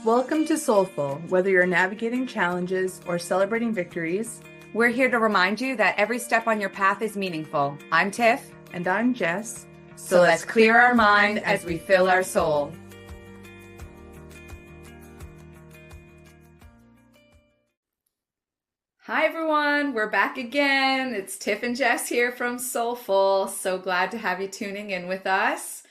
Welcome to Soulfull. Whether you're navigating challenges or celebrating victories, We're here to remind you that every step on your path is meaningful. I'm Tiff. and I'm Jess. So let's clear our mind as we fill our soul. Hi everyone, we're back again. It's Tiff and Jess here from Soulfull. So glad to have you tuning in with us.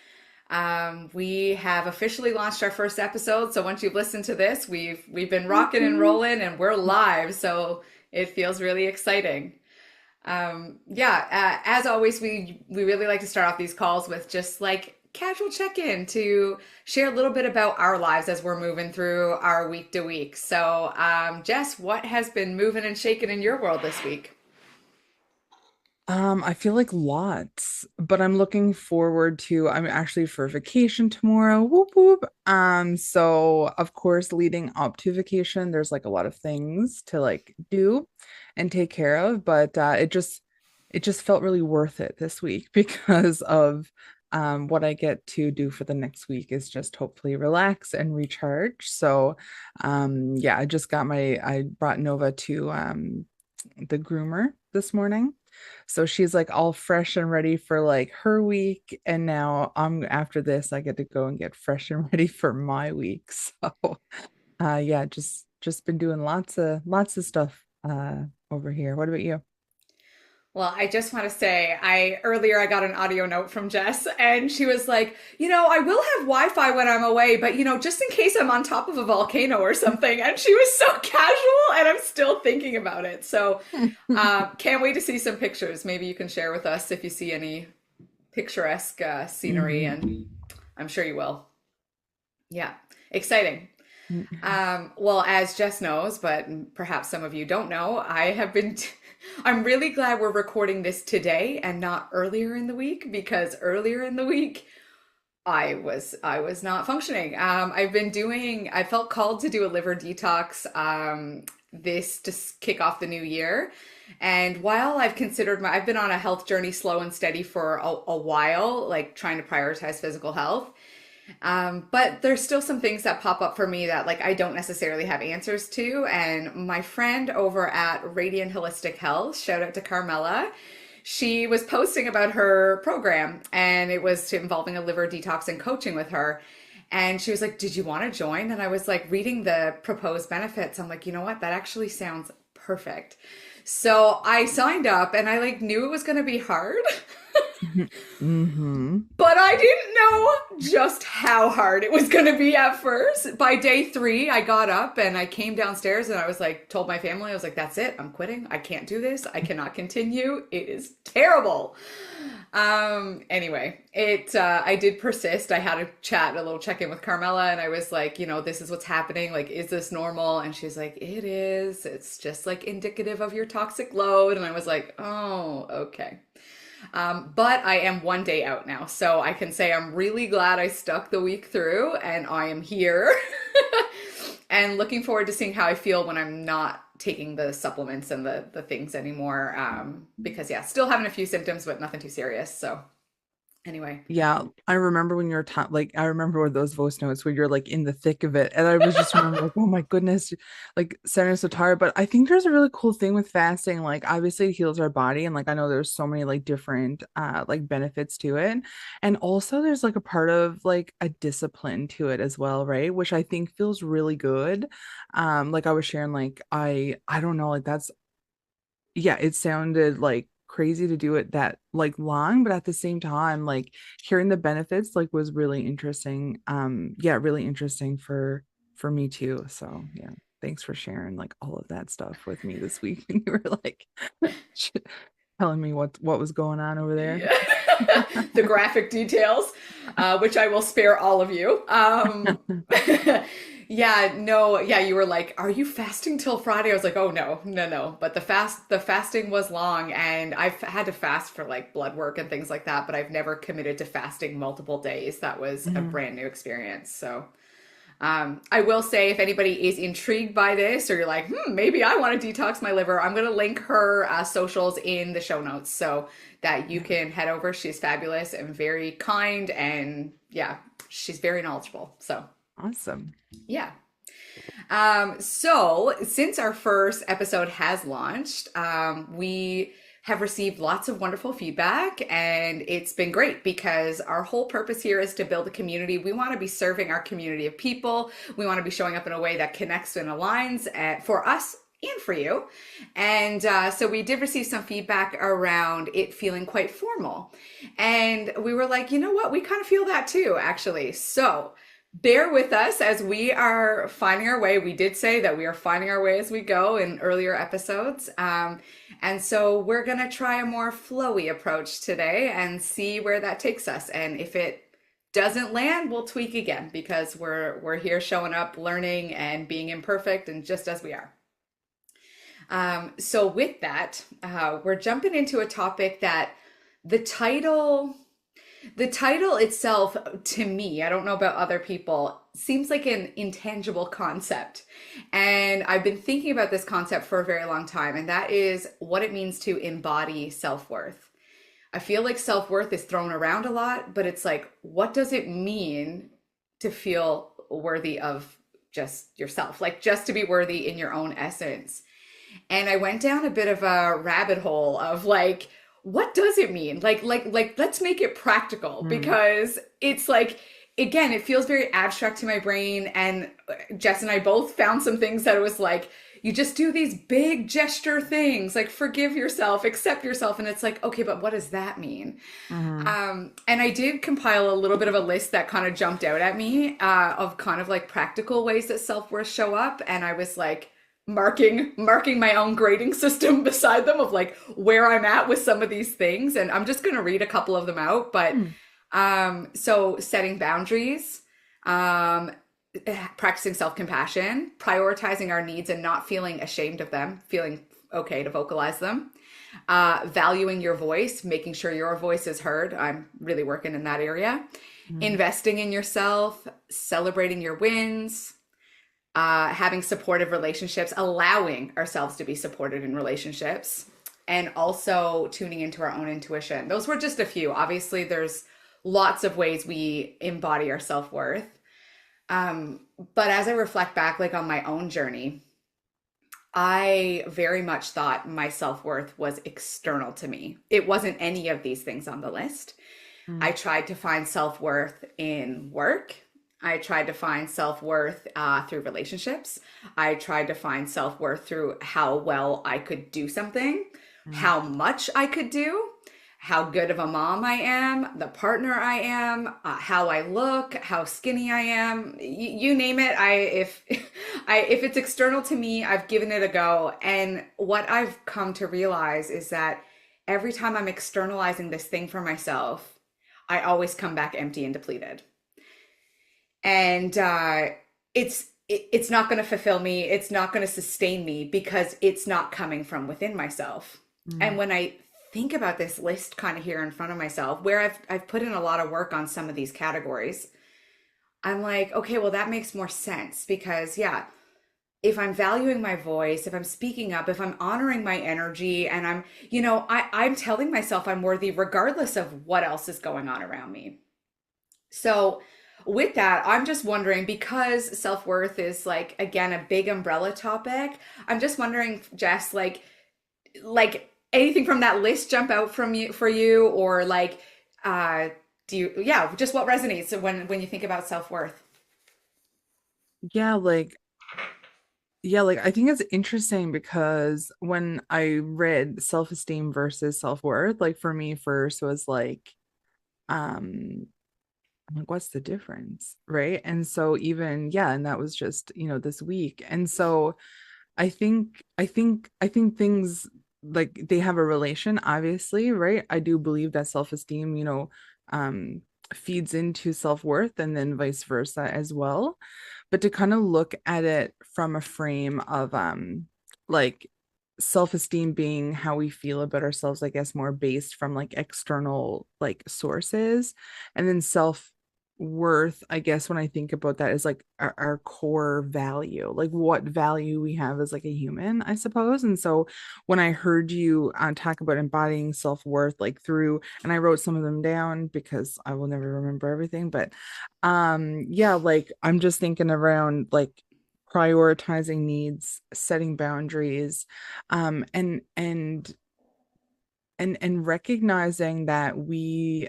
We have officially launched our first episode. So once you've listened to this, we've been rocking and rolling, and we're live. So it feels really exciting. As always, we really like to start off these calls with just like casual check-in to share a little bit about our lives as we're moving through our week to week. So, Jess, what has been moving and shaking in your world this week? I feel like lots, but I'm looking forward to, I'm actually for vacation tomorrow. Whoop whoop. So of course, leading up to vacation, there's like a lot of things to like do and take care of, but it just felt really worth it this week because of what I get to do for the next week is just hopefully relax and recharge. So yeah, I brought Nova to the groomer this morning. So she's like all fresh and ready for like her week. And now after this, I get to go and get fresh and ready for my week. So yeah, just been doing lots of stuff over here. What about you? Well, I just want to say, I got an audio note from Jess, and she was like, I will have Wi-Fi when I'm away, but just in case I'm on top of a volcano or something. And she was so casual, and I'm still thinking about it. So, can't wait to see some pictures. Maybe you can share with us if you see any picturesque scenery, Mhm. and I'm sure you will. Yeah, exciting. Mhm. Well, as Jess knows, but perhaps some of you don't know, I'm really glad we're recording this today and not earlier in the week, because earlier in the week I was not functioning. I felt called to do a liver detox this to kick off the new year. And while I've been on a health journey slow and steady for a while, like trying to prioritize physical health. But there's still some things that pop up for me that like I don't necessarily have answers to. And my friend over at Radiant Holistic Health, shout out to Carmela, she was posting about her program, and it was involving a liver detox and coaching with her. And she was like, "Did you want to join?" And I was like, reading the proposed benefits. I'm like, you know what? That actually sounds perfect. So I signed up, and I like knew it was going to be hard. Hmm. But I didn't know just how hard it was going to be at first. By day 3, I got up and I came downstairs, and I was like, told my family, I was like, that's it. I'm quitting. I can't do this. I cannot continue. It is terrible. Anyway, I did persist. I had a little check in with Carmela, and I was like, this is what's happening. Like, is this normal? And she's like, it is. It's just like indicative of your toxic load. And I was like, oh, okay. But I am one day out now, so I can say I'm really glad I stuck the week through, and I am here and looking forward to seeing how I feel when I'm not taking the supplements and the things anymore. Because yeah, still having a few symptoms, but nothing too serious. So anyway, Yeah, I remember when you're like I remember those voice notes where you're like in the thick of it, and I was just remember like, oh my goodness, like sounding so tired. But I think there's a really cool thing with fasting. Like obviously it heals our body, and like I know there's so many like different like benefits to it, and also there's like a part of like a discipline to it as well, right? Which I think feels really good. Like I was sharing, like I don't know, like that's yeah, it sounded like crazy to do it that like long, but at the same time, like hearing the benefits like was really interesting. Yeah, really interesting for me too. So yeah, thanks for sharing like all of that stuff with me this week. And you were like telling me what was going on over there. yeah. The graphic details, which I will spare all of you. Yeah, no, yeah, you were like, "Are you fasting till Friday?" I was like, "Oh no, no, no." But the fasting was long, and I've had to fast for like blood work and things like that, but I've never committed to fasting multiple days. That was a Mhm. brand new experience. So, I will say, if anybody is intrigued by this, or you're like, maybe I want to detox my liver, I'm going to link her socials in the show notes so that you Yeah, can head over. She's fabulous and very kind, and yeah, she's very knowledgeable. So, awesome. yeah. So since our first episode has launched, we have received lots of wonderful feedback, and it's been great because our whole purpose here is to build a community. We want to be serving our community of people. We want to be showing up in a way that connects and aligns for us and for you. And so we did receive some feedback around it feeling quite formal. And we were like, you know what? We kind of feel that too, actually. So bear with us as we are finding our way. We did say that we are finding our way as we go in earlier episodes. And so we're going to try a more flowy approach today and see where that takes us. And if it doesn't land, we'll tweak again because we're here showing up, learning, and being imperfect, and just as we are. So with that, we're jumping into a topic that the title the title itself, to me, I don't know about other people, seems like an intangible concept. And I've been thinking about this concept for a very long time, and that is what it means to embody self-worth. I feel like self-worth is thrown around a lot, but it's like, what does it mean to feel worthy of just yourself? Like, just to be worthy in your own essence. And I went down a bit of a rabbit hole of like, what does it mean? Like let's make it practical Mm. because it's like again, it feels very abstract to my brain, and Jess and I both found some things that it was like you just do these big gesture things like forgive yourself, accept yourself, and it's like okay, but what does that mean? Hmm. And I did compile a little bit of a list that kind of jumped out at me of kind of like practical ways that self-worth show up. And I was like marking my own grading system beside them of like where I'm at with some of these things. And I'm just going to read a couple of them out. But Mm. so setting boundaries, um, practicing self-compassion, prioritizing our needs and not feeling ashamed of them, feeling okay to vocalize them, valuing your voice, making sure your voice is heard. I'm really working in that area. Mm. Investing in yourself, celebrating your wins, having supportive relationships, allowing ourselves to be supported in relationships, and also tuning into our own intuition. Those were just a few. Obviously, there's lots of ways we embody our self worth. But as I reflect back, like on my own journey, I very much thought my self worth was external to me. It wasn't any of these things on the list. Mm. I tried to find self worth in work. I tried to find self worth through relationships. I tried to find self worth through how well I could do something, Mm. how much I could do, how good of a mom I am, the partner I am, how I look, how skinny I am. You name it. If it's external to me, I've given it a go. And what I've come to realize is that every time I'm externalizing this thing for myself, I always come back empty and depleted. And it's not going to fulfill me. It's not going to sustain me because it's not coming from within myself. And Mm. when I think about this list kind of here in front of myself, where I've put in a lot of work on some of these categories, I'm like, okay, well that makes more sense because yeah, if I'm valuing my voice, if I'm speaking up, if I'm honoring my energy, and I'm telling myself I'm worthy regardless of what else is going on around me. So, with that, I'm just wondering because self worth is like again a big umbrella topic. I'm just wondering, Jess, like anything from that list jump out from you for you, or like, uh, do you, yeah, just what resonates when you think about self worth? Yeah, like yeah, like I think it's interesting because when I read self-esteem versus self-worth, like for me first was like, um, I'm like, what's the difference? Right. And so even, yeah, and that was just, this week. And so I think things like they have a relation, obviously, right? I do believe that self-esteem, um, feeds into self-worth and then vice versa as well. But to kind of look at it from a frame of like self-esteem being how we feel about ourselves, I guess more based from like external like sources, and then self-worth, I guess when I think about that is like our core value, like what value we have as like a human, I suppose. And so when I heard you talk about embodying self-worth like through, and I wrote some of them down because I will never remember everything, but yeah, like I'm just thinking around like prioritizing needs, setting boundaries, and and recognizing that we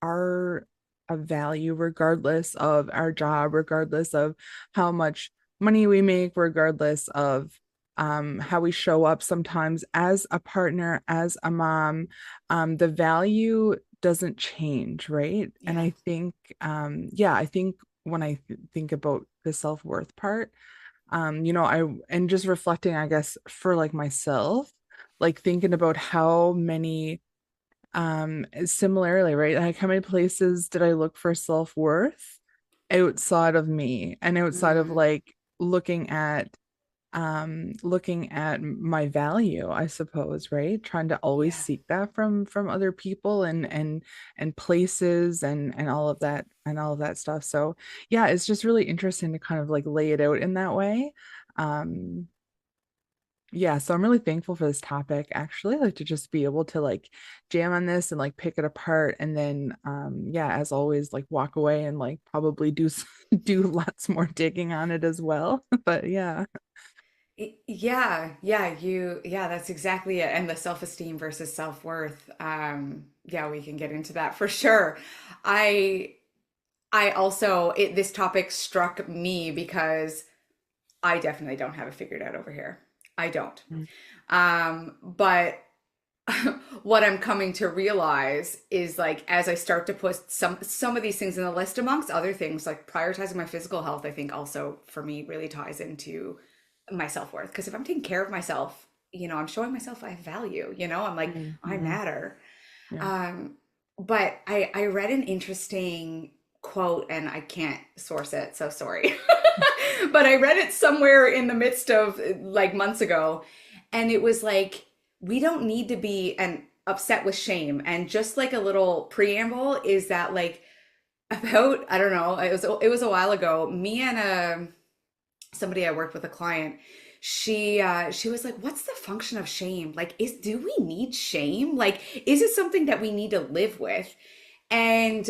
are of value regardless of our job, regardless of how much money we make, regardless of how we show up sometimes as a partner, as a mom. The value doesn't change, right? And Yeah. I think yeah, I think when I think about the self-worth part, I and just reflecting, I guess, for like myself, like thinking about how many similarly, right? Like how many places did I look for self-worth outside of me and outside of Mm, like looking at my value, I suppose, right? Trying to always yeah. seek that from other people and places and all of that stuff. So yeah, it's just really interesting to kind of like lay it out in that way. um yeah, so I'm really thankful for this topic, actually, like to just be able to like jam on this and like pick it apart and then yeah, as always, like walk away and like probably do lots more digging on it as well. But yeah. Yeah, that's exactly it. And the self-esteem versus self-worth. Yeah, we can get into that for sure. I I also this topic struck me because I definitely don't have it figured out over here. I don't. But what I'm coming to realize is like as I start to put some of these things in the list amongst other things, like prioritizing my physical health, I think also for me really ties into my self-worth. Because if I'm taking care of myself, I'm showing myself I have value, I'm like, I Mm-hmm. matter. Yeah. Um, but I read an interesting quote and I can't source it, so sorry. But I read it somewhere in the midst of like months ago, and it was like we don't need to be and upset with shame. And just like a little preamble is that like about I don't know, it was a while ago. Me and somebody I worked with, a client, she was like, what's the function of shame? Like, do we need shame? Like, is it something that we need to live with? And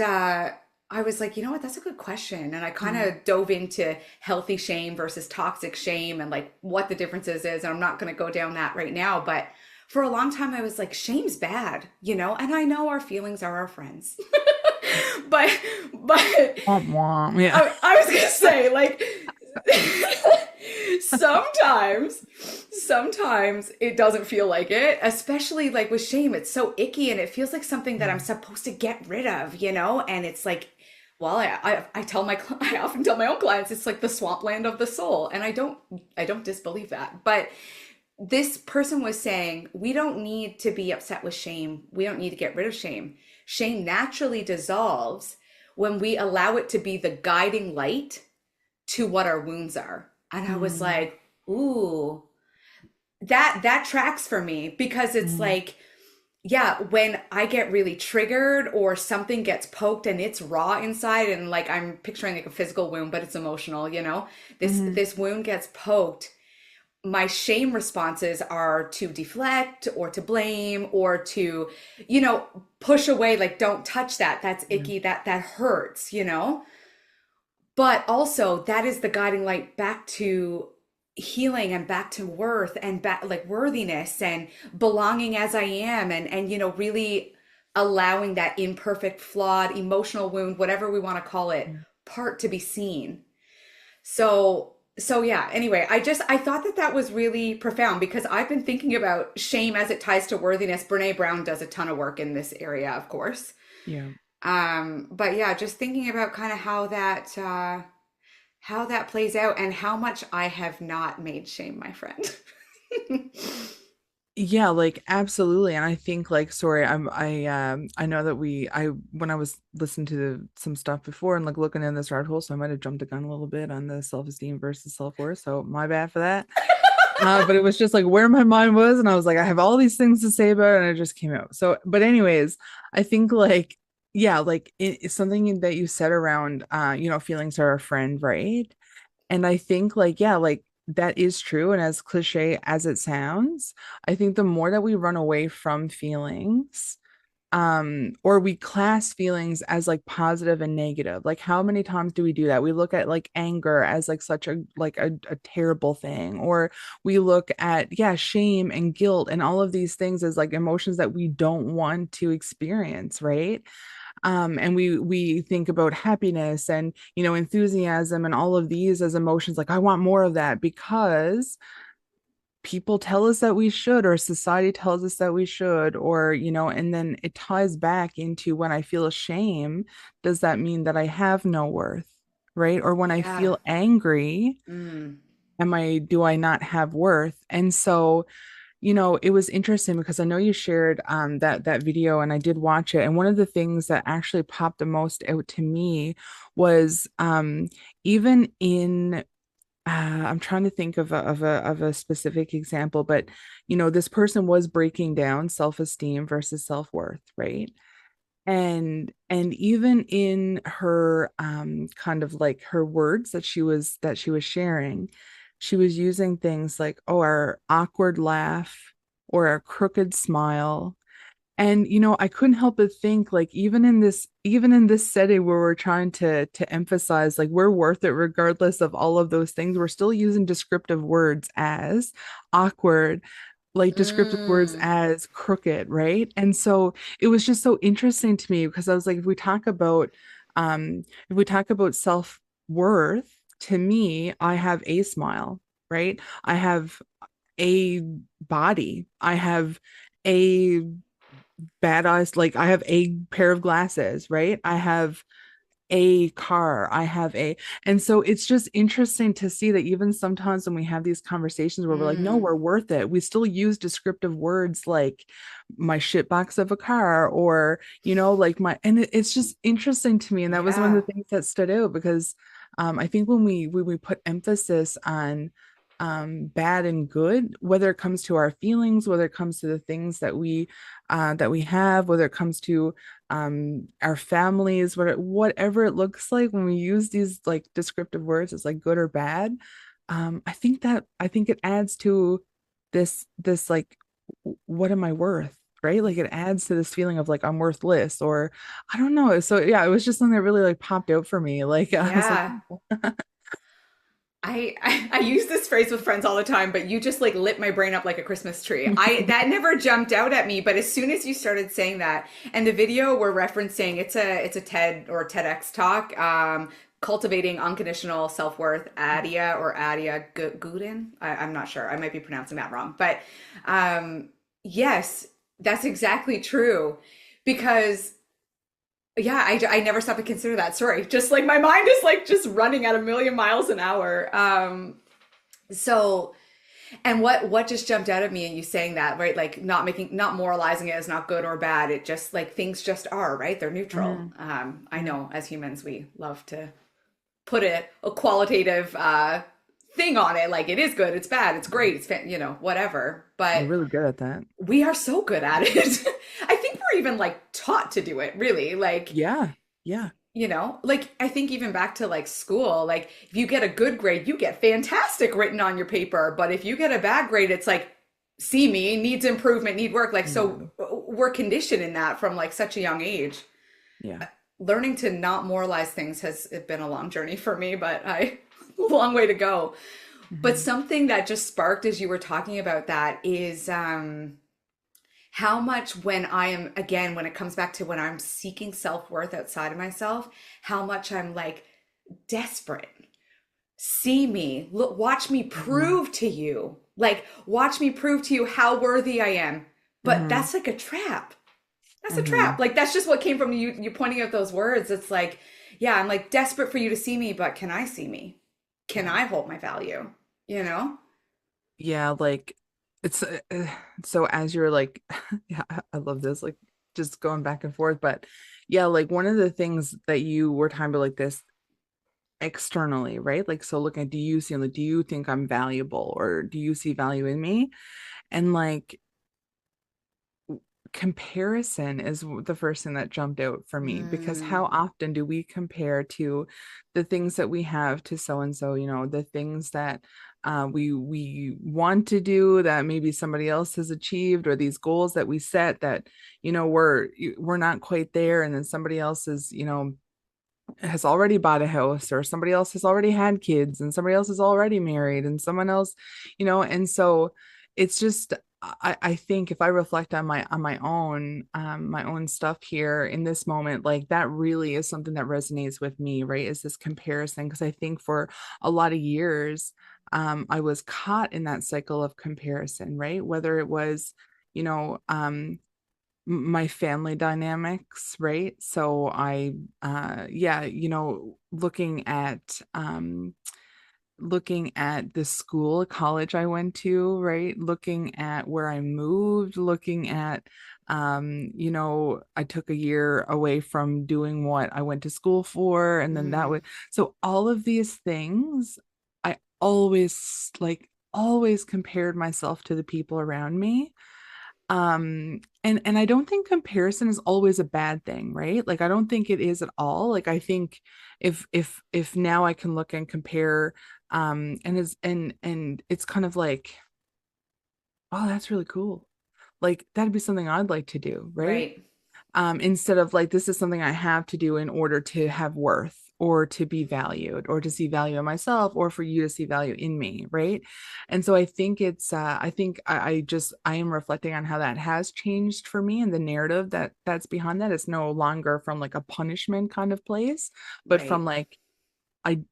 I was like, you know what, that's a good question. And I kind Mm. of dove into healthy shame versus toxic shame and like what the differences is. And I'm not going to go down that right now, but for a long time I was like, shame's bad, and I know our feelings are our friends. but but Womp womp. Yeah. I was gonna say, like, sometimes, sometimes it doesn't feel like it, especially like with shame. It's so icky and it feels like something that I'm Mm. supposed to get rid of, And it's like, well, I tell I often tell my own clients it's like the swampland of the soul, and I don't disbelieve that. But this person was saying we don't need to be upset with shame. We don't need to get rid of shame. Shame naturally dissolves when we allow it to be the guiding light to what our wounds are. And I was Mm. like, ooh, that tracks for me because it's Mm. like, yeah, when I get really triggered or something gets poked and it's raw inside, and like I'm picturing like a physical wound, but it's emotional, This Mm. this wound gets poked. My shame responses are to deflect or to blame or to, push away, like don't touch that. That's Yeah. icky. That hurts. But also that is the guiding light back to healing and back to worth and back like worthiness and belonging as I am and really allowing that imperfect, flawed, emotional wound, whatever we want to call it, Yeah. part to be seen. So yeah, anyway, I thought that was really profound because I've been thinking about shame as it ties to worthiness. Brene Brown does a ton of work in this area, of course. Yeah. But yeah, just thinking about kind of how that plays out and how much I have not made shame my friend. Yeah, like absolutely. And I think like sorry, I know that I when I was listening to some stuff before and like looking in this rabbit hole, so I might have jumped the gun a little bit on the self-esteem versus self-worth. So my bad for that. But it was just like where my mind was, and I was like, I have all these things to say about it, and it just came out. So, but anyways, I think like yeah, like it's something that you said around feelings are a friend, right? And I think like, yeah, like that is true. And as cliche as it sounds, I think the more that we run away from feelings, or we class feelings as like positive and negative. Like how many times do we do that? We look at like anger as like such a terrible thing, or we look at, yeah, shame and guilt and all of these things as like emotions that we don't want to experience, right? And we think about happiness and, you know, enthusiasm and all of these as emotions, like I want more of that because people tell us that we should, or society tells us that we should, or, you know, and then it ties back into when I feel shame, does that mean that I have no worth? Right? Or when I Yeah. feel angry, Mm. do I not have worth? And so, you know, it was interesting because I know you shared that video and I did watch it. And one of the things that actually popped the most out to me was even in I'm trying to think of a specific example, but you know, this person was breaking down self-esteem versus self-worth, right? And even in her kind of like her words that she was sharing, she was using things like, oh, our awkward laugh or our crooked smile. And you know, I couldn't help but think like even in this setting where we're trying to emphasize like we're worth it regardless of all of those things, we're still using descriptive words as awkward, like descriptive words Mm. as crooked, right? And so it was just so interesting to me because I was like, if we talk about self-worth, to me, I have a smile, right? I have a body. I have a badass, like I have a pair of glasses, right? I have a car, I have a, and so it's just interesting to see that even sometimes when we have these conversations where we're like, no, Mm. we're worth it, we still use descriptive words like my shit box of a car, or you know, like my, and it's just interesting to me. And that was one of Yeah. the things that stood out because I think when we put emphasis on bad and good, whether it comes to our feelings, whether it comes to the things that we have, whether it comes to our families, whatever it looks like when we use these like descriptive words as like good or bad. I think it adds to this like what am I worth? Right? Like it adds to this feeling of like I'm worthless, or I don't know. So yeah, it was just something that really like popped out for me. Like I was like, Yeah. I use this phrase with friends all the time, but you just like lit my brain up like a Christmas tree. I that never jumped out at me, but as soon as you started saying that, and the video we're referencing, it's a TED or TEDx talk, cultivating unconditional self worth, Adia Guden. I'm not sure. I might be pronouncing that wrong, but yes, that's exactly true because yeah, I never stopped to consider that. Sorry. Just like my mind is like just running at a million miles an hour. So and what just jumped out at me and you saying that, right? Like not moralizing it as not good or bad. It just like things just are, right? They're neutral. Mhm. I Yeah, know as humans we love to put a qualitative thing on it, like it is good, it's bad, it's great, you know, whatever. we're But really good at that. we are so good at it. I think we're even like taught to do it, really. Like Yeah, yeah. you know, like I think even back to like school, like if you get a good grade, you get fantastic written on your paper. But if you get a bad grade, it's like, see me, needs improvement, need work. Like, Yeah, so we're conditioned in that from like such a young age. yeah. Learning to not moralize things has been a long journey for me, but I, long way to go. But Mhm. something that just sparked as you were talking about that is, how much when I am, again, when it comes back to when I'm seeking self worth outside of myself, how much I'm like desperate. See me, look, watch me Mhm. prove to you, like, watch me prove to you how worthy I am. But Mhm. that's like a trap. That's a trap. Mhm. Like, that's just what came from you pointing out those words. It's like, yeah, I'm like desperate for you to see me, but can I see me? Can Yeah. I hold my value? You know? Yeah, like it's so as you're like yeah, I love this like just going back and forth, but yeah, like one of the things that you were talking about like this externally, right? Like so looking at, do you see, like, do you think I'm valuable, or do you see value in me? And like comparison is the first thing that jumped out for me, because Mm, how often do we compare to the things that we have to so and so, you know, the things that we want to do that maybe somebody else has achieved, or these goals that we set that, we're not quite there, and then somebody else is, has already bought a house, or somebody else has already had kids, and somebody else is already married, and someone else, and so it's just, I think if I reflect on my own stuff here in this moment, like that really is something that resonates with me, right? Is this comparison? Because I think for a lot of years, I was caught in that cycle of comparison, right? Whether it was, you know, my family dynamics, right? So yeah, looking at the school, college I went to, right? Looking at where I moved, looking at, I took a year away from doing what I went to school for. And then that Mm, would, so all of these things, I always compared myself to the people around me. And I don't think comparison is always a bad thing, right? Like I don't think it is at all. Like I think if now I can look and compare, and it's kind of like, oh, that's really cool. Like that'd be something I'd like to do, right? right. Instead of like, this is something I have to do in order to have worth, or to be valued, or to see value in myself, or for you to see value in me, right? And so I think I think I am reflecting on how that has changed for me, and the narrative that's behind that is no longer from like a punishment kind of place, but from Right. like, I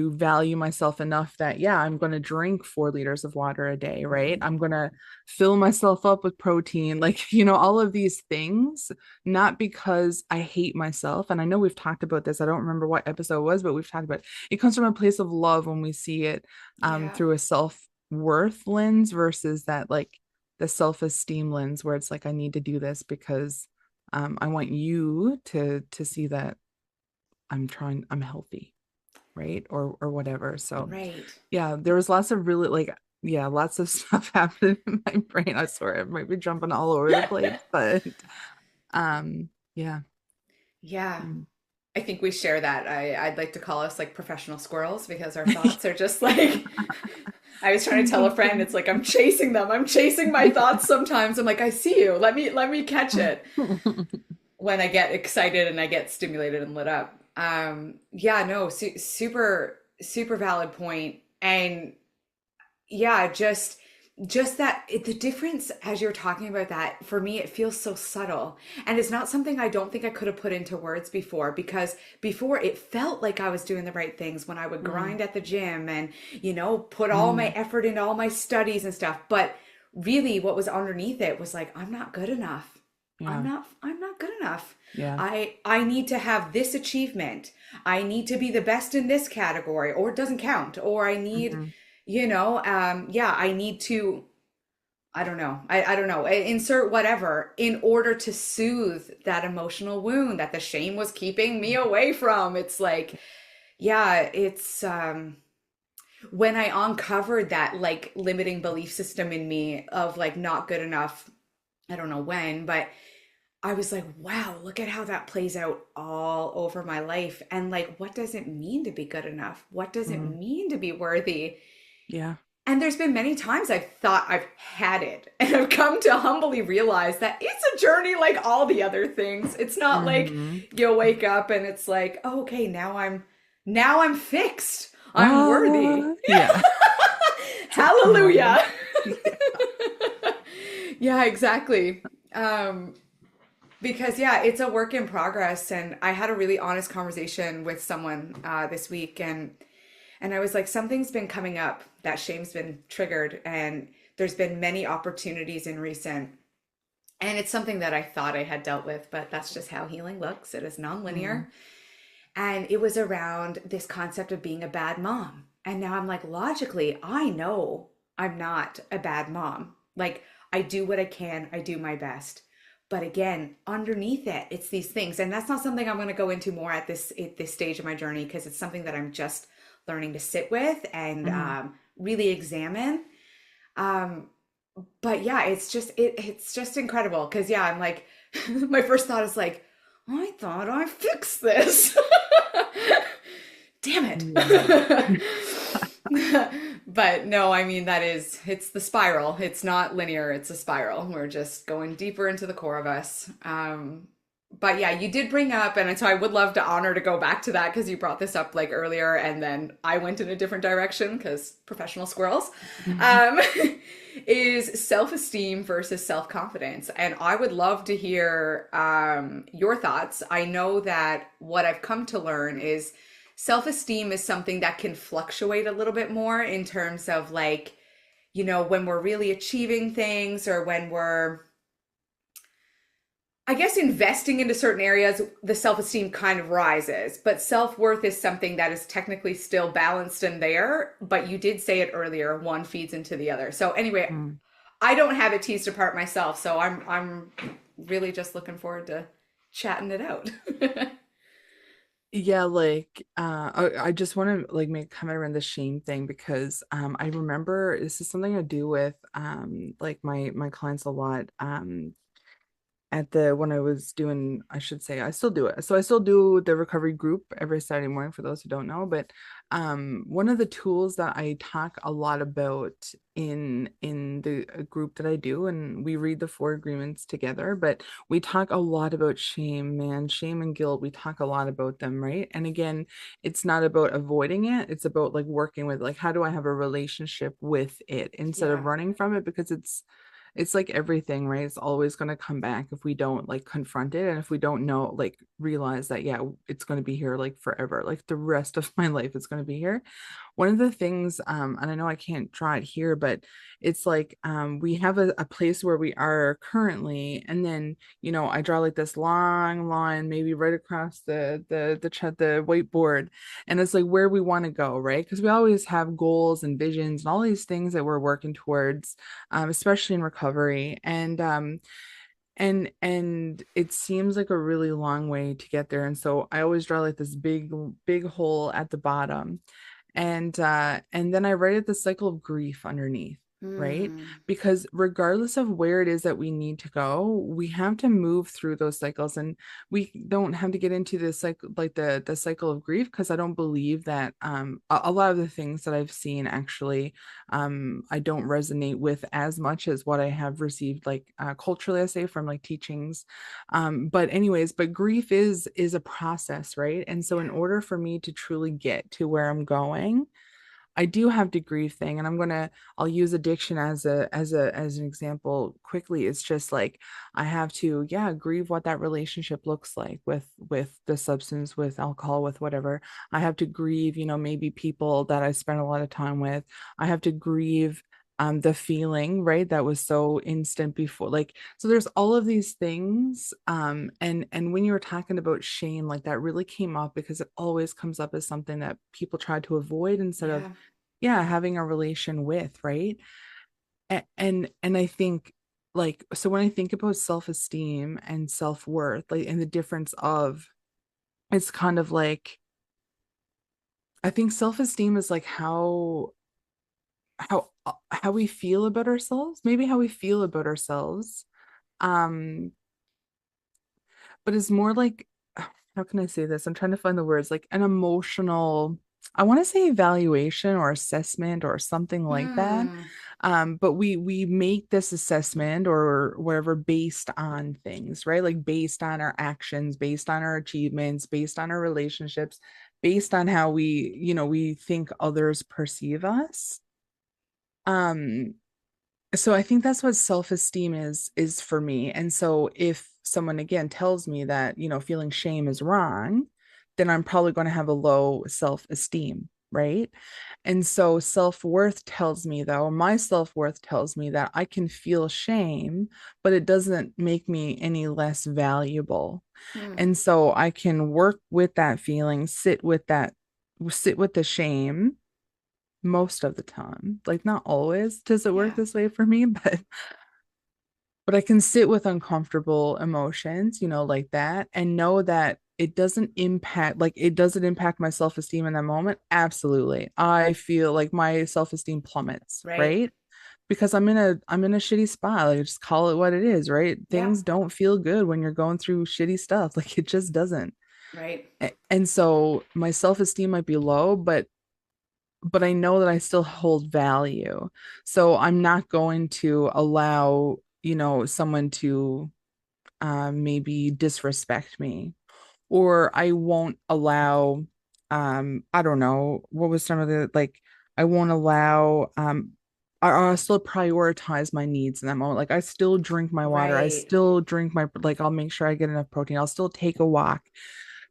value myself enough that, yeah, I'm going to drink 4 liters of water a day, right? Hmm. I'm going to fill myself up with protein, like, all of these things, not because I hate myself. And I know we've talked about this. I don't remember what episode it was, but we've talked about it. It comes from a place of love when we see it Yeah. through a self-worth lens versus that, like, the self-esteem lens where it's like, I need to do this because I want you to see that I'm healthy, right? Or whatever. So Right. yeah, there was lots of really, like, yeah, lots of stuff happening in my brain. I swear I might be jumping all over the place, but yeah. Yeah. Mm. I think we share that. I'd like to call us like professional squirrels because our thoughts are just like I was trying to tell a friend, it's like I'm chasing them. I'm chasing my thoughts sometimes. I'm like, I see you. Let me catch it when I get excited and I get stimulated and lit up. Yeah, no, super, super valid point. And yeah, just that the difference as you're talking about that, for me it feels so subtle, and it's not something I don't think I could have put into words before, because before it felt like I was doing the right things when I would Mm, grind at the gym and put all my mm, effort into all my studies and stuff, but really what was underneath it was like, I'm not good enough. yeah, I'm not good enough. yeah. I need to have this achievement. I need to be the best in this category, or it doesn't count, or I need, Mhm, yeah, I need to, I don't know. I don't know. Insert whatever in order to soothe that emotional wound that the shame was keeping me away from. It's like, yeah, it's when I uncovered that like limiting belief system in me of like not good enough. I don't know when, but I was like, wow, look at how that plays out all over my life. And like, what does it mean to be good enough? What does it mm, mean to be worthy? yeah. And there's been many times I've thought I've had it, and I've come to humbly realize that it's a journey like all the other things. It's not like Hmm. you wake up and it's like, oh, okay, now I'm fixed. I'm worthy. Yeah. Hallelujah. Totally. Yeah. Yeah, exactly. Um, because yeah, it's a work in progress, and I had a really honest conversation with someone this week, and I was like, something's been coming up, that shame's been triggered, and there's been many opportunities in recent, and it's something that I thought I had dealt with, but that's just how healing looks. It is Mm, nonlinear. And it was around this concept of being a bad mom. And now I'm like, logically, I know I'm not a bad mom. Like, I do what I can, I do my best. But again, underneath it, it's these things. And that's not something I'm going to go into more at this stage of my journey, because it's something that I'm just learning to sit with and mhm. really examine. Um, but yeah, it's just incredible, because yeah, I'm like, my first thought is like, I thought I fixed this. Damn it. Yeah. But no, I mean, it's the spiral. It's not linear, it's a spiral. We're just going deeper into the core of us. But yeah, you did bring up, and so I would love to honor to go back to that because you brought this up like earlier, and then I went in a different direction because professional squirrels. Um, is self-esteem versus self-confidence. And I would love to hear your thoughts. I know that what I've come to learn is self-esteem is something that can fluctuate a little bit more in terms of like, when we're really achieving things or when we're, I guess, investing into certain areas, the self-esteem kind of rises, but self-worth is something that is technically still balanced in there. But you did say it earlier, one feeds into the other. So anyway, Mm. I don't have it teased apart myself, so I'm really just looking forward to chatting it out. Yeah, like I just want to like make a comment around the shame thing because I remember this is something I do with like my clients a lot. At the when I was doing, I should say, I still do it. So I still do the recovery group every Saturday morning for those who don't know. But one of the tools that I talk a lot about in the group that I do, and we read the four agreements together, but we talk a lot about shame, man, shame and guilt. We talk a lot about them, right? And again, it's not about avoiding it. It's about like working with like how do I have a relationship with it instead of Yeah, running from it because it's like everything, right? It's always going to come back if we don't like confront it and if we don't know, like realize that, yeah, it's going to be here like forever, like the rest of my life is going to be here. One of the things, and I know I can't draw it here, but it's like we have a place where we are currently, and then I draw like this long line, maybe right across the whiteboard, and it's like where we want to go, right? Because we always have goals and visions and all these things that we're working towards, especially in recovery, and it seems like a really long way to get there. And so I always draw like this big hole at the bottom, and then I write it the cycle of grief underneath, right? mm, Because regardless of where it is that we need to go, we have to move through those cycles, and we don't have to get into the cycle like the cycle of grief because I don't believe that a lot of the things that I've seen actually I don't resonate with as much as what I have received like culturally, I say, from like teachings. But anyways, but grief is a process, right? And so in yeah, order for me to truly get to where I'm going, I do have to grieve thing, and I'll use addiction as an example quickly. It's just like I have to, yeah, grieve what that relationship looks like with the substance, with alcohol, with whatever. I have to grieve, maybe people that I spent a lot of time with. I have to grieve the feeling, right, that was so instant before. Like, so there's all of these things. And when you were talking about shame, like that really came up because it always comes up as something that people try to avoid instead of, yeah, yeah, having a relation with, right? And I think, like, so when I think about self-esteem and self-worth, like, and the difference of, it's kind of like, I think self-esteem is like how we feel about ourselves, maybe how we feel about ourselves. Um, but it's more like, how can I say this? I'm trying to find the words, like an emotional, I want to say evaluation or assessment or something like that. hmm, But we make this assessment or whatever based on things, right? Like based on our actions, based on our achievements, based on our relationships, based on how we think others perceive us. Um, so I think that's what self-esteem is for me. And so if someone again tells me that, feeling shame is wrong, then I'm probably going to have a low self-esteem, right? And so self-worth tells me though, my self-worth tells me that I can feel shame, but it doesn't make me any less valuable. hmm, And so I can work with that feeling, sit with the shame most of the time. Like not always does it work yeah, this way for me, but I can sit with uncomfortable emotions, like that, and know that it doesn't impact my self-esteem in that moment. Absolutely. I feel like my self-esteem plummets, right, right? Because I'm in a shitty spot. Like just call it what it is, right? yeah, Things don't feel good when you're going through shitty stuff. Like it just doesn't. right, And so my self-esteem might be low, but but I know that I still hold value. So I'm not going to allow, someone to maybe disrespect me, or I won't allow, I don't know, what was some of the like, I won't allow, I'll still prioritize my needs in that moment. Like I still drink my water, I Right. still drink my, like I'll make sure I get enough protein, I'll still take a walk.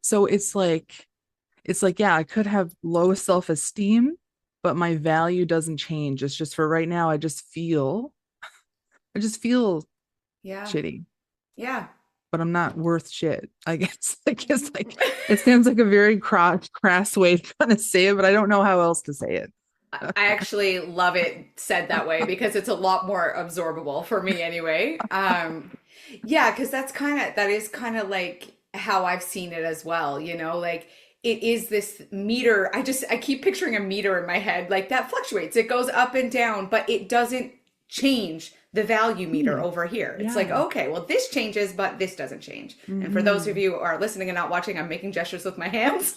So it's like, yeah, I could have low self-esteem, but my value doesn't change. It's just for right now, I just feel Yeah. shitty, Yeah. but I'm not worth shit. I guess, like it sounds like a very crass way to kind of say it, but I don't know how else to say it. I actually love it said that way because it's a lot more absorbable for me anyway. Yeah, because that is kind of like how I've seen it as well, like it is this meter. I keep picturing a meter in my head, like that fluctuates. It goes up and down, but it doesn't change the value meter Hmm. over here. It's like, Yeah. okay, well, this changes, but this doesn't change. And for those of Hmm. you who are listening and not watching, I'm making gestures with my hands.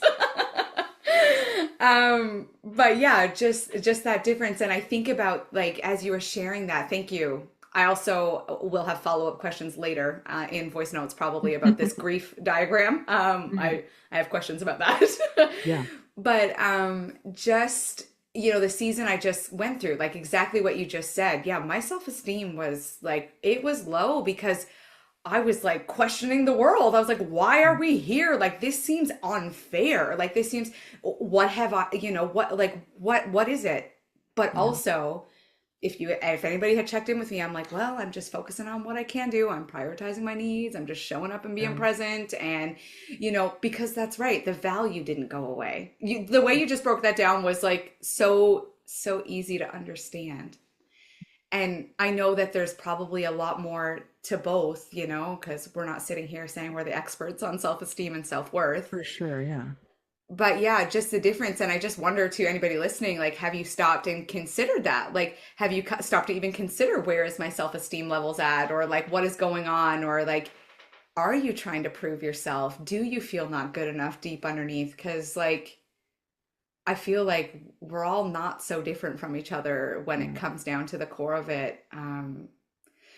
But yeah, just that difference. And I think about like as you were sharing that, thank you. I also will have follow-up questions later in voice notes, probably about this grief diagram. Hmm. I have questions about that. Yeah, But just the season I just went through, like exactly what you just said. Yeah, my self-esteem was like it was low because I was like questioning the world. I was like, why are we here? Like this seems unfair. Like this seems what have I, what is it? But yeah, also, if anybody had checked in with me, I'm like, well, I'm just focusing on what I can do. I'm prioritizing my needs. I'm just showing up and being yeah, present and because that's right, the value didn't go away. The way you just broke that down was like so easy to understand. And I know that there's probably a lot more to both, because we're not sitting here saying we're the experts on self-esteem and self-worth. for sure. Yeah. But yeah, just the difference. And I just wonder to anybody listening, like, have you stopped and considered that? Like, have you stopped to even consider where is my self-esteem levels at? Or like, what is going on? Or like, are you trying to prove yourself? Do you feel not good enough deep underneath? Because like, I feel like we're all not so different from each other when it Yeah, comes down to the core of it.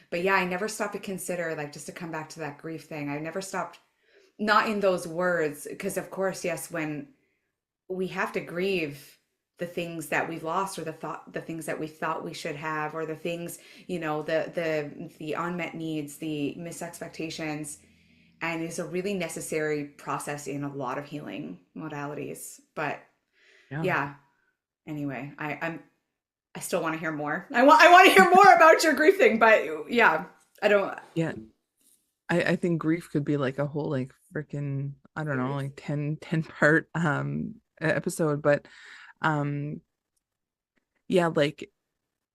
But yeah, I never stopped to consider, like, just to come back to that grief thing, I never stopped, not in those words, because of course, yes, when we have to grieve the things that we've lost or the things that we thought we should have or the things, the unmet needs, the missed expectations, and it's a really necessary process in a lot of healing modalities. But yeah, yeah, anyway, I still want to hear more. I want to hear more about your grief thing, but yeah, I don't. yeah. I think grief could be like a whole like freaking, I don't know, Series. like ten part episode, but um yeah, like,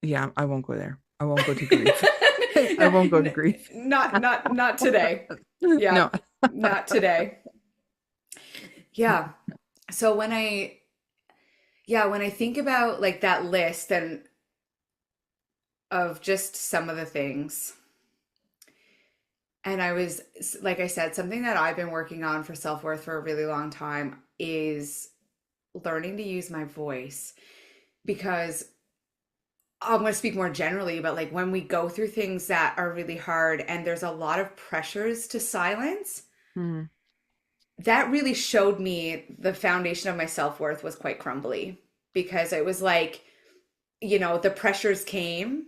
yeah, I won't go there. I won't go to grief. I No, won't go to grief. not today. Yeah, No. not today. Yeah. So when I think about like that list and of just some of the things, and I was, like I said, something that I've been working on for self-worth for a really long time is learning to use my voice because I'm going to speak more generally, but like when we go through things that are really hard and there's a lot of pressures to silence, Hmm. that really showed me the foundation of my self-worth was quite crumbly because it was like, the pressures came.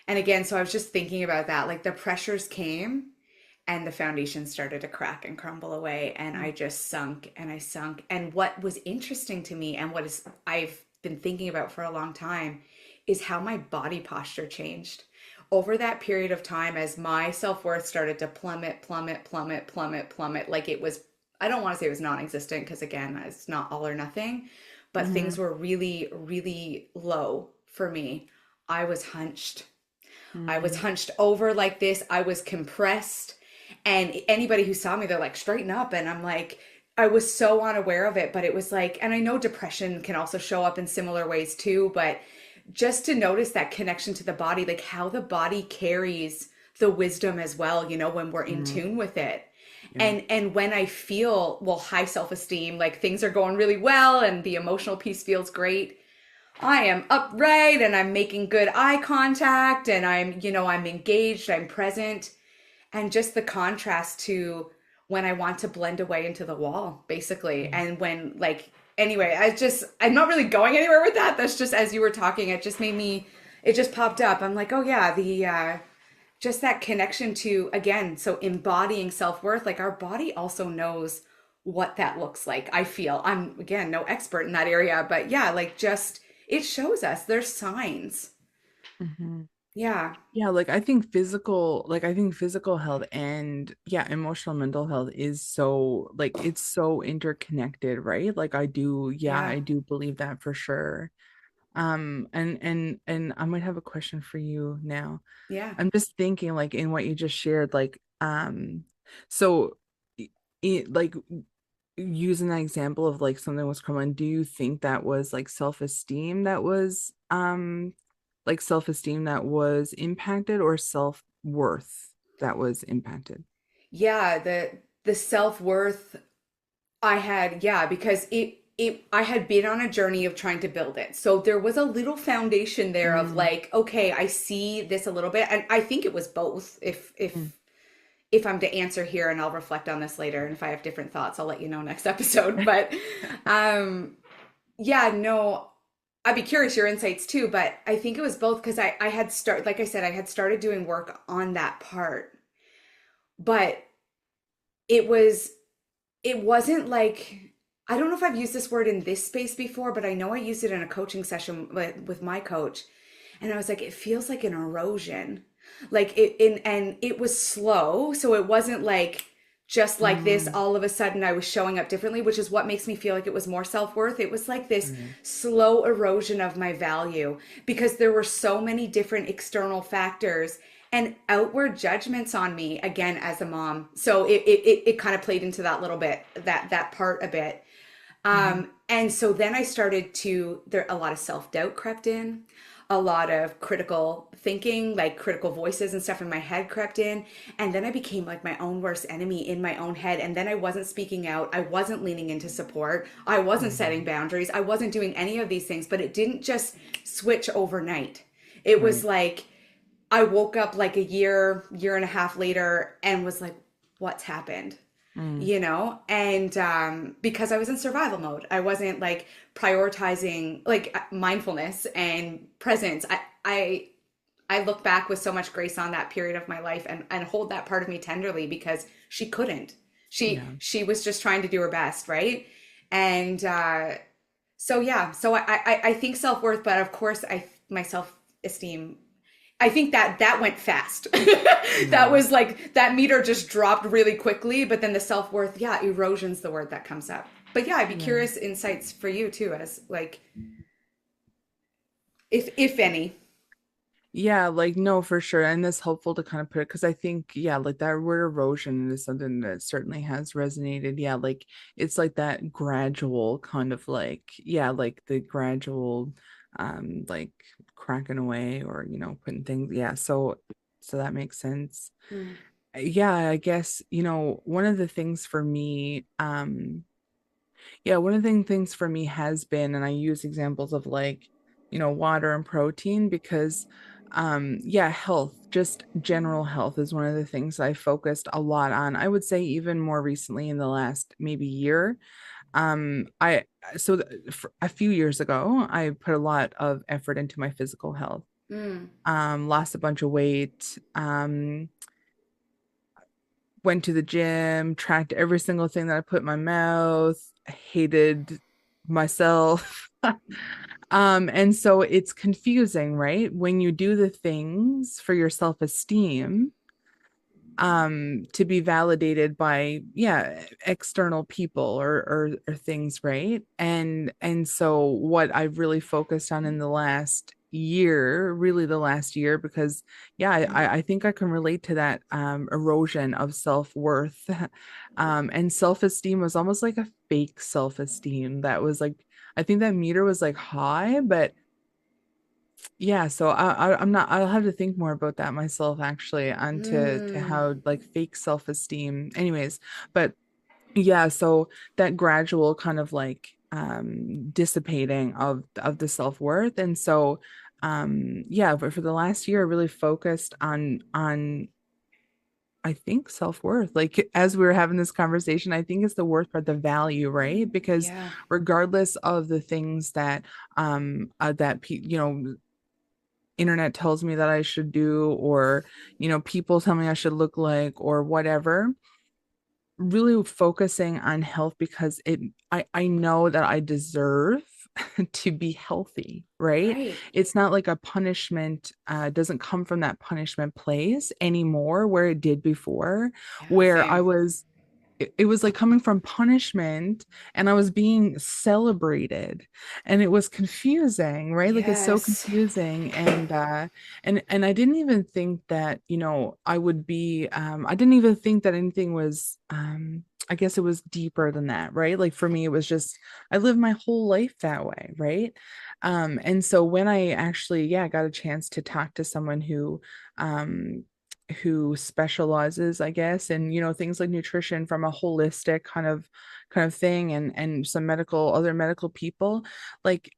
And again, so I was just thinking about that. Like the pressures came and the foundation started to crack and crumble away. And I just sunk and I sunk. And what was interesting to me and I've been thinking about for a long time is how my body posture changed over that period of time as my self-worth started to plummet, plummet, plummet, plummet, plummet. Like it was, I don't want to say it was non-existent because again, it's not all or nothing, but Hmm. things were really, really low for me. I was hunched. I was Hmm. hunched over like this. I was compressed. And anybody who saw me, they're like, straighten up. And I'm like, I was so unaware of it, but it was like, and I know depression can also show up in similar ways too, but just to notice that connection to the body, like how the body carries the wisdom as well, when we're in Hmm. tune with it. Yeah. And when I feel, well, high self-esteem, like things are going really well and the emotional piece feels great, I am upright and I'm making good eye contact and I'm engaged, I'm present. And just the contrast to when I want to blend away into the wall, basically. And when, like, anyway, I'm not really going anywhere with that. That's just as you were talking, it just popped up. I'm like, oh yeah, just that connection to, again, so embodying self-worth, like our body also knows what that looks like. I feel I'm, again, no expert in that area, but yeah, like just it shows us there's signs. Mhm. Yeah. Yeah, I think physical health and yeah, emotional mental health is so like it's so interconnected, right? Like Yeah. I do believe that for sure. And I might have a question for you now. Yeah. I'm just thinking like in what you just shared, like so like using that example of like something was crumbling, do you think that was like self-esteem that was impacted or self-worth that was impacted? Yeah, the self-worth I had, yeah, because it I had been on a journey of trying to build it. So there was a little foundation there of Mm, like, okay, I see this a little bit. And I think it was both. mm, If I'm to answer here, and I'll reflect on this later, and if I have different thoughts, I'll let you know next episode. But um yeah, no, I'd be curious your insights too, but I think it was both because I had like I said, I had started doing work on that part, but it was it wasn't like, I don't know if I've used this word in this space before, but I know I used it in a coaching session with my coach. And I was like, it feels like an erosion. Like and it was slow. So it wasn't like just like this, mm, all of a sudden I was showing up differently, which is what makes me feel like it was more self-worth. It was like this right. slow erosion of my value because there were so many different external factors and outward judgments on me again as a mom. So it kind of played into that little bit, that part a bit. Mhm, And so then I started to, there a lot of self-doubt crept in, a lot of critical thinking, like critical voices and stuff in my head crept in. And then I became like my own worst enemy in my own head. And then I wasn't speaking out. I wasn't leaning into support. I wasn't setting mhm, boundaries. I wasn't doing any of these things, but it didn't just switch overnight. It was right. like I woke up like a year and a half later and was like, what's happened? Mm, And because I was in survival mode, I wasn't like prioritizing like mindfulness and presence. I look back with so much grace on that period of my life and hold that part of me tenderly because she couldn't. yeah. She was just trying to do her best, right? And so yeah, so I think self-worth, but of course I my self-esteem, I think that went fast. That Yeah. was like that meter just dropped really quickly, but then the self-worth, yeah, erosion's the word that comes up. But yeah, I'd be Yeah. curious insights for you too, as like if any. Yeah, like no, for sure. And that's helpful to kind of put it because I think, yeah, like that word erosion is something that certainly has resonated. Yeah, like it's like that gradual kind of like, yeah, like the gradual like cracking away or putting things, yeah, so that makes sense. Mm, Yeah, I guess, one of the things for me, yeah, one of the things for me has been, and I use examples of like, water and protein because, yeah, health, just general health is one of the things I focused a lot on. I would say even more recently in the last maybe year. I, so a few years ago, I put a lot of effort into my physical health, mm, lost a bunch of weight, went to the gym, tracked every single thing that I put in my mouth, hated myself. And so it's confusing, right? When you do the things for your self-esteem, to be validated by, yeah, external people or things, right? And so what I've really focused on in the last year, really the last year, because yeah, I think I can relate to that erosion of self-worth. And self-esteem was almost like a fake self-esteem that was like, I think that meter was like high, but yeah, so I'm not, I'll have to think more about that myself actually, and to mm, how like fake self-esteem anyways. But yeah, so that gradual kind of like dissipating of the self-worth. And so yeah, but for the last year I really focused on I think self-worth. Like as we were having this conversation, I think it's the worth part, the value, right? Because Yeah. regardless of the things that internet tells me that I should do, or people tell me I should look like, or whatever, really focusing on health because I know that I deserve to be healthy, right? Right. It's not like a punishment, doesn't come from that punishment place anymore where it did before, Yeah, where I same. was it was like coming from punishment and I was being celebrated, and it was confusing, right? Like it's so Yes. confusing. And I didn't even think that, I didn't even think that anything was I guess it was deeper than that, right? Like for me it was just I lived my whole life that way, right? And so when I actually, yeah, got a chance to talk to someone um who specializes, I guess, in things like nutrition from a holistic kind of thing, and some other medical people, like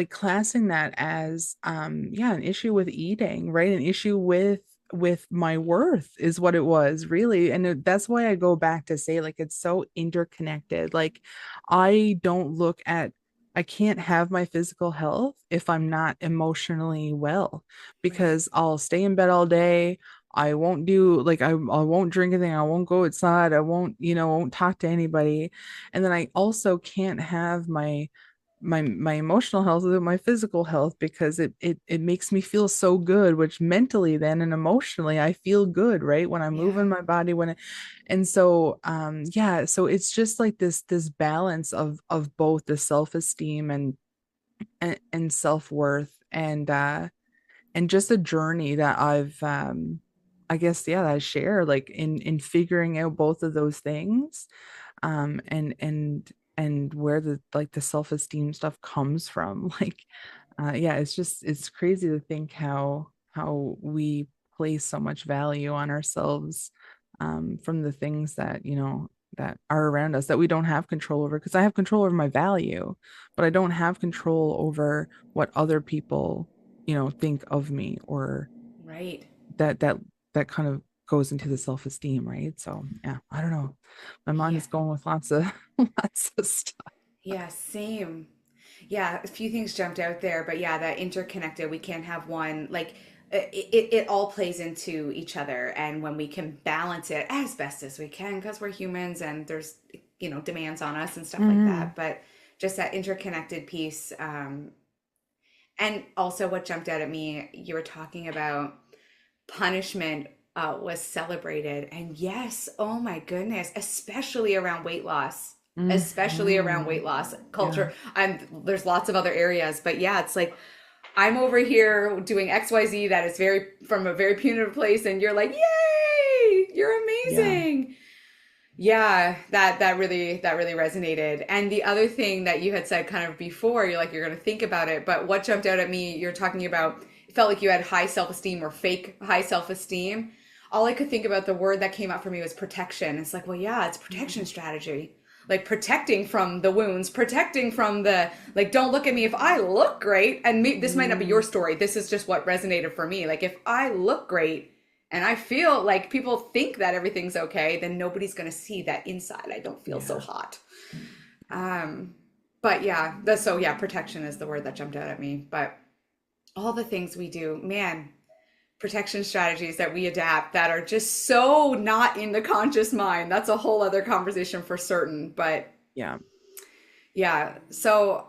classing that as yeah, an issue with eating, right? An issue with my worth is what it was really. And that's why I go back to say, like, it's so interconnected. Like I don't look at I can't have my physical health if I'm not emotionally well, Right. because I'll stay in bed all day. I won't do like I won't drink anything. I won't go outside. I won't talk to anybody. And then I also can't have my emotional health with my physical health, because it makes me feel so good, which mentally then and emotionally I feel good, right? When I move Yeah. in my body, and so yeah, so it's just like this balance of both the self-esteem and self-worth, and just a journey that I've I guess, yeah, that I share, like in figuring out both of those things, and where the self-esteem stuff comes from. Like yeah, it's crazy to think how we place so much value on ourselves from the things that that are around us that we don't have control over, because I have control over my value, but I don't have control over what other people think of me, or Right. that that kind of goes into the self-esteem, right? So yeah, I don't know, my mind Yeah. is going with lots of lots of stuff. Yeah, same. Yeah, a few things jumped out there, but yeah, that interconnected, we can't have one, like it all plays into each other. And when we can balance it as best as we can, because we're humans and there's, demands on us and stuff like Hmm. that. But just that interconnected piece. And also what jumped out at me, you were talking about punishment was celebrated. And yes, oh my goodness, especially around weight loss. Especially around Hmm. weight loss Yeah. culture. And there's lots of other areas, but yeah, it's like I'm over here doing XYZ that is very from a very punitive place, and you're like, yay, you're Yeah. amazing. Yeah, that really resonated. And the other thing that you had said kind of before, you're like you're going to think about it, but what jumped out at me, you're talking about it felt like you had high self-esteem or fake high self-esteem. All I could think about, the word that came up for me was protection. It's like, well, yeah, it's protection strategy. Like protecting from the wounds, protecting from the like don't look at me if I look great. And this might not be your Mm, story. This is just what resonated for me. Like if I look great, and I feel like people think that everything's okay, then nobody's going to see that inside I don't feel so yeah. hot. Um, but yeah, so yeah, protection is the word that jumped out at me. But all the things we do, man, protection strategies that we adapt that are just so not in the conscious mind. That's a whole other conversation for certain. But Yeah. yeah, so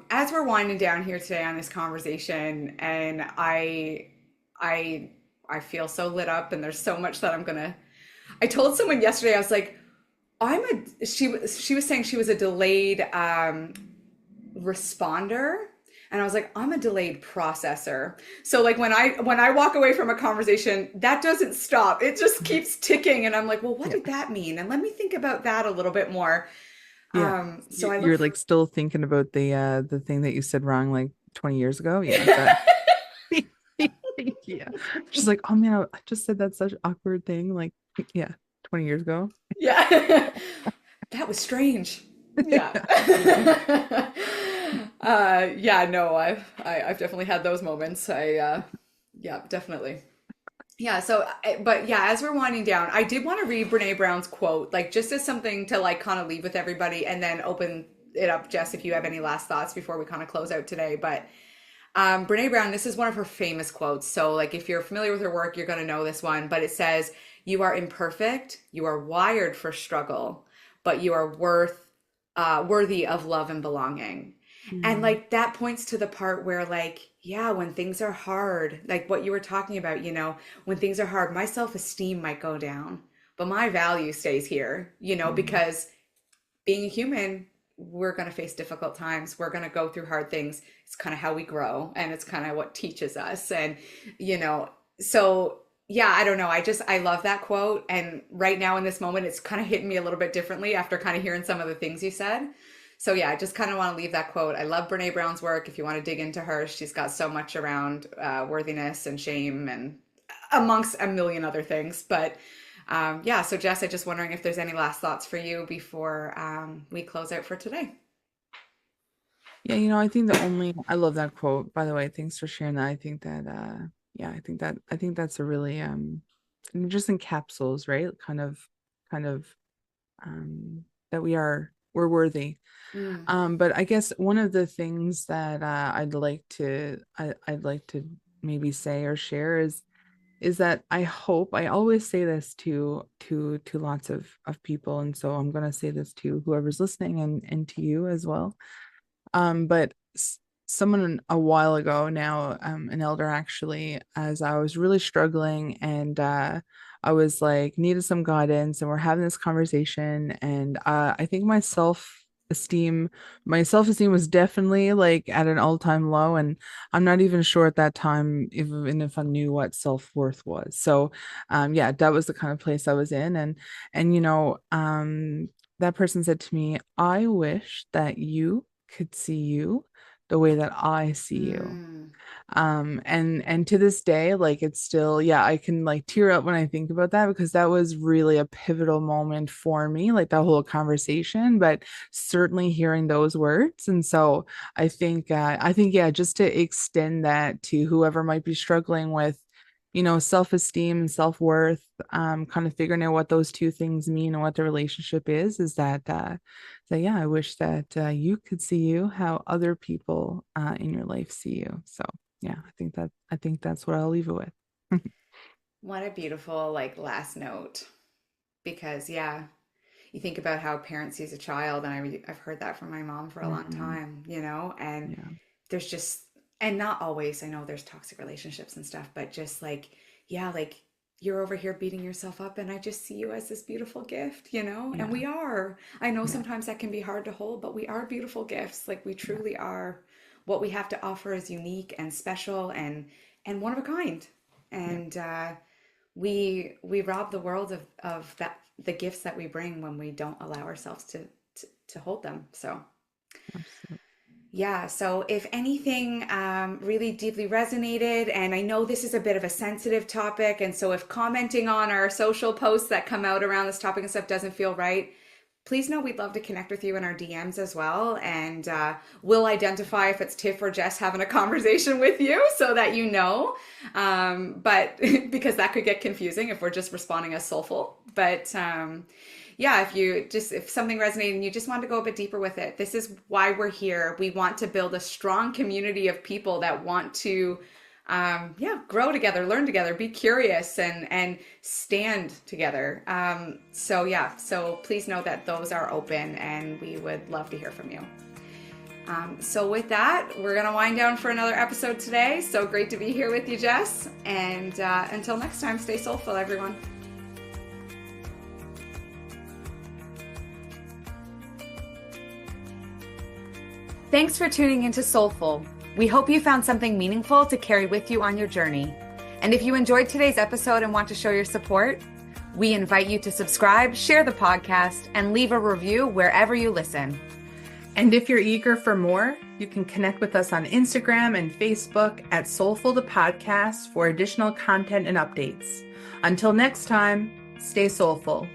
as we're winding down here today on this conversation, and I, I feel so lit up, and there's so much that I'm gonna. I told someone yesterday, I was like, she was saying she was a delayed responder, and I was like, I'm a delayed processor. So like when I walk away from a conversation, that doesn't stop. It just keeps ticking, and I'm like, well, what Yeah. did that mean? And let me think about that a little bit more. Yeah. So I look You're for, like still thinking about the thing that you said wrong like 20 years ago. Yeah. That yeah. She's like, oh man, I just said that such awkward thing. Like, yeah, 20 years ago. yeah, that was strange. Yeah. Yeah, no, I've definitely had those moments. Yeah, definitely. Yeah, so but yeah, as we're winding down, I did want to read Brene Brown's quote, like just as something to like kind of leave with everybody and then open it up, Jess, if you have any last thoughts before we kind of close out today. But Brene Brown, this is one of her famous quotes. So like if you're familiar with her work, you're going to know this one, but it says, "You are imperfect, you are wired for struggle, but you are worthy of love and belonging." And Mm, like that points to the part where like, yeah, when things are hard, like what you were talking about, when things are hard, my self-esteem might go down, but my value stays here, mm, because being a human, we're going to face difficult times. We're going to go through hard things. It's kind of how we grow and it's kind of what teaches us. And, you know, so yeah, I don't know. I love that quote. And right now in this moment, it's kind of hitting me a little bit differently after kind of hearing some of the things you said. So yeah, I just kind of want to leave that quote. I love Brene Brown's work. If you want to dig into her, she's got so much around worthiness and shame and amongst a million other things. But yeah, so Jess, I'm just wondering if there's any last thoughts for you before we close out for today. yeah, I think I love that quote, by the way. Thanks for sharing that. I think that yeah, I think that's a really and it just encapsulates, right? Kind of that we're worthy. Mm, But I guess one of the things that I'd like to maybe say or share is that I always say this to lots of people, and so I'm gonna say this to whoever's listening and to you as well. But someone a while ago now, an elder actually, as I was really struggling and I was like needed some guidance, and we're having this conversation, and I think esteem, my self-esteem was definitely like at an all-time low, and I'm not even sure at that time even if I knew what self-worth was. So, yeah, that was the kind of place I was in, and that person said to me, "I wish that you could see you the way that I see you." mm, And to this day, like it's still, yeah, I can like tear up when I think about that because that was really a pivotal moment for me, like that whole conversation, but certainly hearing those words. And so I think, yeah, just to extend that to whoever might be struggling with, self-esteem and self-worth, kind of figuring out what those two things mean and what the relationship is that yeah, I wish that you could see you how other people in your life see you. So yeah, I think that's what I'll leave it with. what a beautiful like last note. Because yeah, you think about how a parent sees a child, and I've heard that from my mom for a long Mhm. time, and Yeah, there's just, and not always, I know there's toxic relationships and stuff, but just like, yeah, like you're over here beating yourself up, and I just see you as this beautiful gift, and yeah, we are. I know yeah, sometimes that can be hard to hold, but we are beautiful gifts. Like we yeah, truly are. What we have to offer is unique and special and one of a kind. yeah, And we rob the world of that, the gifts that we bring, when we don't allow ourselves to hold them. So absolutely. yeah, so if anything really deeply resonated, and I know this is a bit of a sensitive topic, and so if commenting on our social posts that come out around this topic and stuff doesn't feel right, please know we'd love to connect with you in our DMs as well. And we'll identify if it's Tiff or Jess having a conversation with you so that you know. But because that could get confusing if we're just responding as soulful. But yeah, if something resonated and you just want to go a bit deeper with it, this is why we're here. We want to build a strong community of people that want to yeah, grow together, learn together, be curious, and stand together. So yeah, so please know that those are open, and we would love to hear from you. So with that, we're gonna wind down for another episode today. So great to be here with you, Jess. And until next time, stay soulful, everyone. Thanks for tuning into Soulfull. We hope you found something meaningful to carry with you on your journey. And if you enjoyed today's episode and want to show your support, we invite you to subscribe, share the podcast, and leave a review wherever you listen. And if you're eager for more, you can connect with us on Instagram and Facebook at Soulful the Podcast for additional content and updates. Until next time, stay soulful.